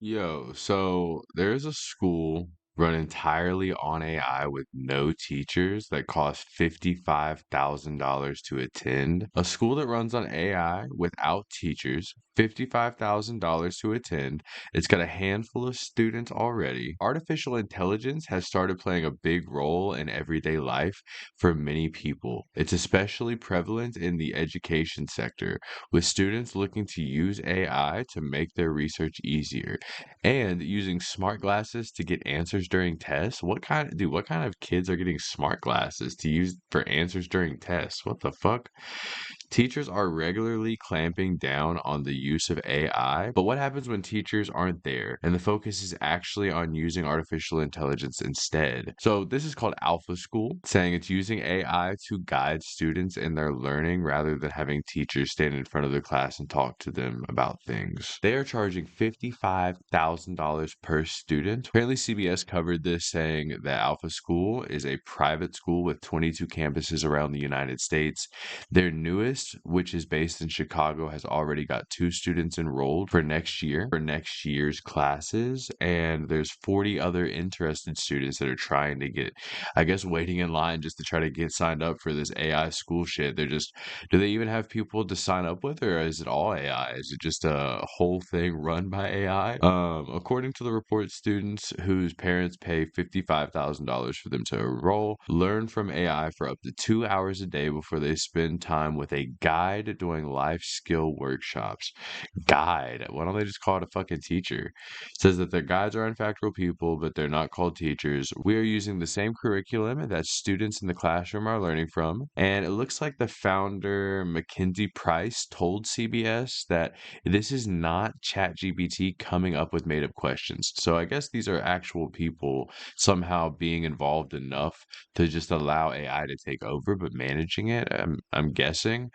So there's a school run entirely on AI with no teachers that cost $55,000 to attend. A school that runs on AI without teachers, $55,000 to attend. It's got a handful of students already. Artificial intelligence has started playing a big role in everyday life for many people. It's especially prevalent in the education sector, with students looking to use AI to make their research easier. And using smart glasses to get answers during tests? What kind of kids are getting smart glasses to use for answers during tests? What the fuck? Teachers are regularly clamping down on the use of AI, but what happens when teachers aren't there and the focus is actually on using artificial intelligence instead? So this is called Alpha School, saying it's using AI to guide students in their learning rather than having teachers stand in front of the class and talk to them about things. They are charging $55,000 per student. Apparently, CBS covered this, saying that Alpha School is a private school with 22 campuses around the United States. Their newest, which is based in Chicago, has already got two students enrolled for next year's classes, and there's 40 other interested students that are trying to get, I guess, waiting in line just to try to get signed up for this AI school shit. Do they even have people to sign up with, or is it all AI? Is it just a whole thing run by AI? According to the report, students whose parents pay $55,000 for them to enroll learn from AI for up to 2 hours a day before they spend time with a guide doing life skill workshops. Guide. Why don't they just call it a fucking teacher? It says that their guides are in fact real people, but they're not called teachers. We are using the same curriculum that students in the classroom are learning from. And it looks like the founder, Mackenzie Price, told CBS that this is not ChatGPT coming up with made up questions. So I guess these are actual people somehow being involved enough to just allow AI to take over, but managing it, I'm guessing.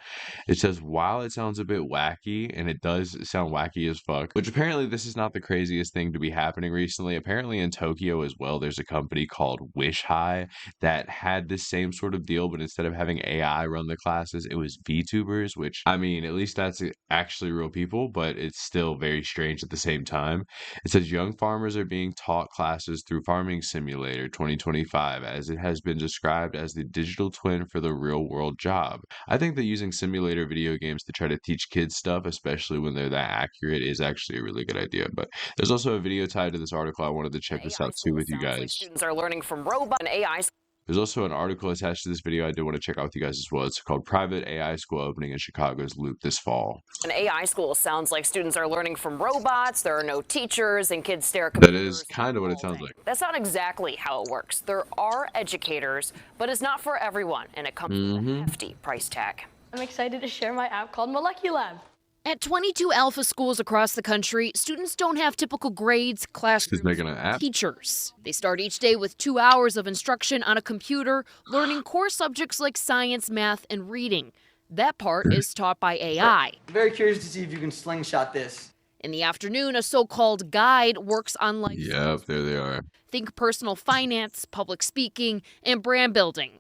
It says, while it sounds a bit wacky, and it does sound wacky as fuck, which apparently this is not the craziest thing to be happening recently. Apparently in Tokyo as well, there's a company called Wish High that had this same sort of deal, but instead of having AI run the classes, it was VTubers, which, I mean, at least that's actually real people, but it's still very strange at the same time. It says young farmers are being taught classes through Farming Simulator 2025, as it has been described as the digital twin for the real world job. I think that using simulator video games to try to teach kids stuff, especially when they're that accurate, is actually a really good idea. But there's also a video tied to this article. I wanted to check An this AI out too school with you sounds like guys. students are learning from robot and AI. There's also an article attached to this video I did want to check out with you guys as well. It's called Private AI School Opening in Chicago's Loop this fall. An AI school sounds like students are learning from robots, there are no teachers, and kids stare at That is computers kind of what it all sounds day. like. That's not exactly how it works. There are educators, but it's not for everyone, and it comes with a Mm-hmm. hefty price tag. I'm excited to share my app called Moleculab. At 22 Alpha schools across the country, students don't have typical grades, He's classrooms, making an or app. teachers. They start each day with 2 hours of instruction on a computer, learning core subjects like science, math, and reading. That part is taught by AI. I'm very curious to see if you can slingshot this. In the afternoon, a so-called guide works on life skills. Yep, there they are. Think personal finance, public speaking, and brand building.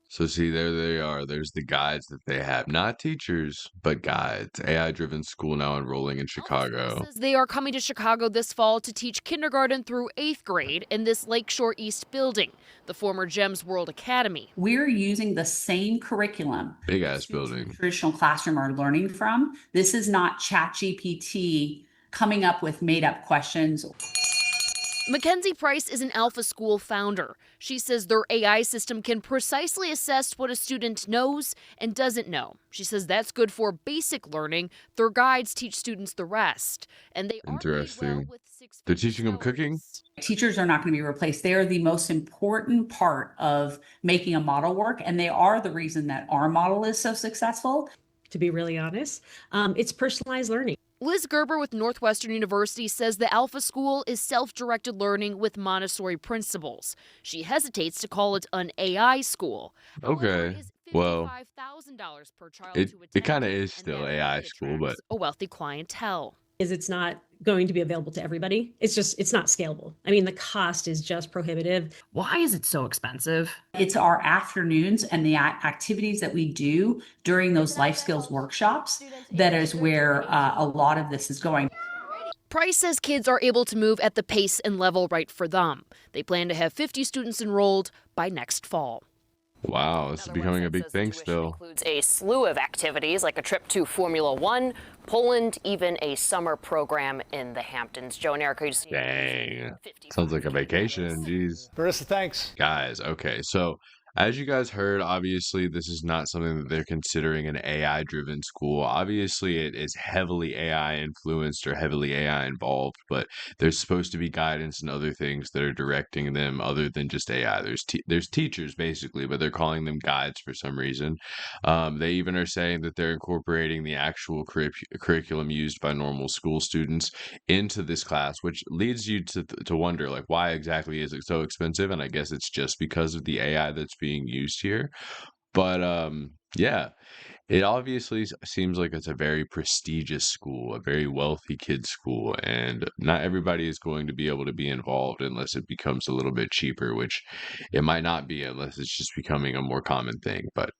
So see, there they are. There's the guides that they have. Not teachers, but guides. AI-driven school now enrolling in Alpha School Chicago. says they are coming to Chicago this fall to teach kindergarten through 8th grade in this Lakeshore East building, the former Gems World Academy. We're using the same curriculum Big that ass students in the building. traditional classroom are learning from. This is not ChatGPT coming up with made up questions. Mackenzie Price is an Alpha School founder. She says their AI system can precisely assess what a student knows and doesn't know. She says that's good for basic learning. Their guides teach students the rest. And they are paid well Interesting. with 6 They're figure teaching them cooking? salaries. Teachers are not going to be replaced. They are the most important part of making a model work, and they are the reason that our model is so successful. To be really honest, it's personalized learning. Liz Gerber with Northwestern University says the Alpha School is self-directed learning with Montessori principles. She hesitates to call it an AI school. Okay. Well, $55,000 per child it to attend, kind of is and still that AI only school, but attracts a wealthy clientele. Is it's not going to be available to everybody. It's not scalable. I mean, the cost is just prohibitive. Why is it so expensive? It's our afternoons and the activities that we do during those life skills workshops that is where a lot of this is going. Price says kids are able to move at the pace and level right for them. They plan to have 50 students enrolled by next fall. Wow, this is Another becoming a website big says the thing tuition still. includes a slew of activities like a trip to Formula One, Poland, even a summer program in the Hamptons. Joe and Erica, you just Dang. Sounds like a vacation, geez. Marissa, thanks. Guys, okay, so as you guys heard, obviously this is not something that they're considering an AI-driven school. Obviously, it is heavily AI influenced or heavily AI involved, but there's supposed to be guidance and other things that are directing them other than just AI. There's teachers basically, but they're calling them guides for some reason. They even are saying that they're incorporating the actual curriculum used by normal school students into this class, which leads you to wonder, like, why exactly is it so expensive? And I guess it's just because of the AI that's being used here. But yeah, it obviously seems like it's a very prestigious school, a very wealthy kids school, and not everybody is going to be able to be involved unless it becomes a little bit cheaper, which it might not be unless it's just becoming a more common thing. But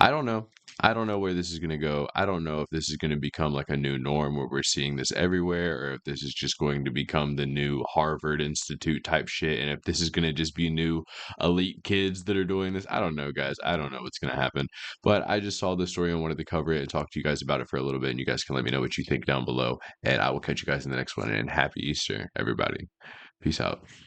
I don't know. I don't know where this is going to go. I don't know if this is going to become like a new norm where we're seeing this everywhere, or if this is just going to become the new Harvard Institute type shit, and if this is going to just be new elite kids that are doing this. I don't know, guys. I don't know what's going to happen. But I just saw this story and wanted to cover it and talk to you guys about it for a little bit. And you guys can let me know what you think down below. And I will catch you guys in the next one. And happy Easter, everybody. Peace out.